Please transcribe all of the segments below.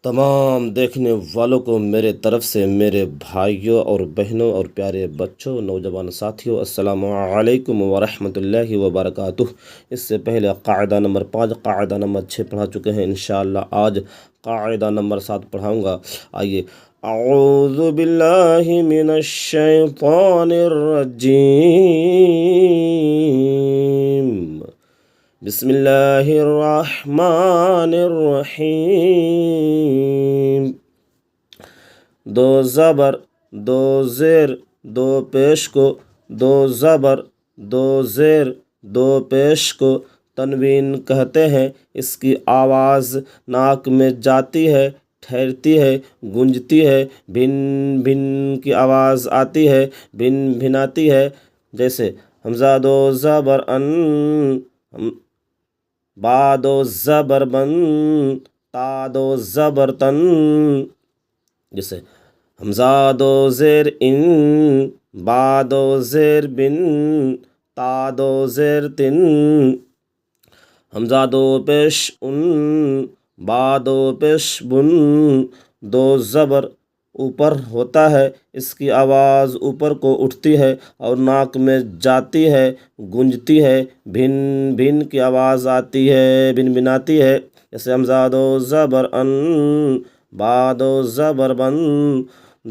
تمام دیکھنے والوں کو میرے طرف سے، میرے بھائیوں اور بہنوں اور پیارے بچوں، نوجوان ساتھیوں، السلام علیکم ورحمۃ اللہ وبرکاتہ۔ اس سے پہلے قاعدہ نمبر 5، قاعدہ نمبر 6 پڑھا چکے ہیں۔ انشاءاللہ آج قاعدہ نمبر 7 پڑھاؤں گا۔ آئیے، اعوذ باللہ من الشیطان الرجیم، بسم اللہ الرحمن الرحیم۔ دو زبر، دو زیر، دو پیش کو، دو زبر، دو زیر، دو پیش کو تنوین کہتے ہیں۔ اس کی آواز ناک میں جاتی ہے، ٹھہرتی ہے، گونجتی ہے، بھن بھن کی آواز آتی ہے، بھن بھناتی ہے۔ جیسے حمزہ دو زبر ان، با دو زبر بن، تا دو زبر تن۔ جیسے حمزہ دو زیر ان، با دو زیر بن، تا دو زیر تن۔ حمزہ دو پیش ان، با دو پیش بن۔ دو زبر اوپر ہوتا ہے، اس کی آواز اوپر کو اٹھتی ہے اور ناک میں جاتی ہے، گونجتی ہے، بھن بھن کی آواز آتی ہے، بھن بھناتی ہے۔ جیسے حمزہ دو زبر ان، با دو زبر بن۔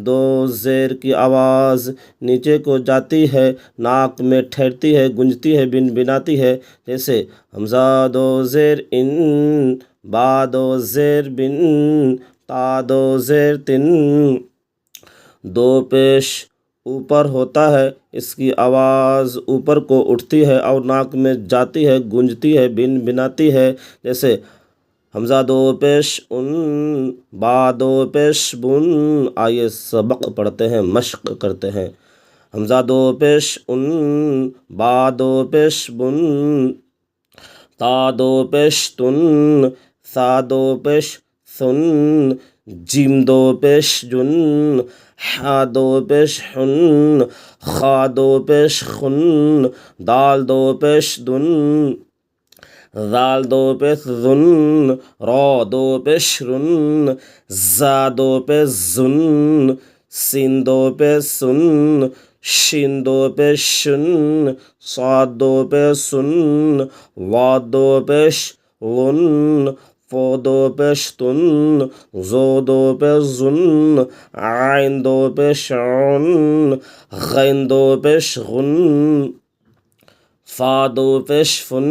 دو زیر کی آواز نیچے کو جاتی ہے، ناک میں ٹھہرتی ہے، گونجتی ہے، بن بناتی ہے۔ جیسے حمزہ دو زیر ان، با دو زیر بن، تا دو زیر تن۔ دو پیش اوپر ہوتا ہے، اس کی آواز اوپر کو اٹھتی ہے اور ناک میں جاتی ہے، گونجتی ہے، بن بناتی ہے۔ جیسے حمزہ دو پیش ان، با دو پیش بن۔ آئیے سبق پڑھتے ہیں، مشق کرتے ہیں۔ حمزہ دو پیش ان، با دو پیش بن، تا دو پیش تن، ثا دو پیش ثن، جیم دو پیش جن، حا دو پیش حن، خا دو پیش خن، دال دو پیش دن، ذال دو پیش ذن، را دو پیش رن، زا دو پیش زن، سین دو پیش سن، شین دو پیش شن، صاد دو پیش سن، واد دو پیش ون، فو دو پیش تن، زو دو پیش زن، عین دو پیش عن، غین دو پیش غن، فا دو پیش فن،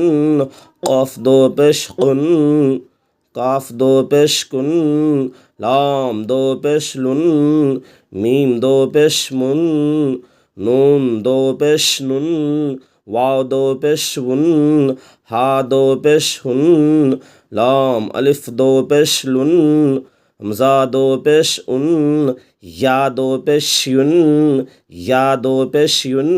قاف دو پیش قن، کاف دو پیش کن، لام دو پیش لن، میم دو پیش من، نون دو پیش نن، واو دو پیش ون، ہا دو پیش ہن، لام الف دو پیش لن، حمزہ دو پیش ان، یا دو پیش ین، یا دو پیش ین۔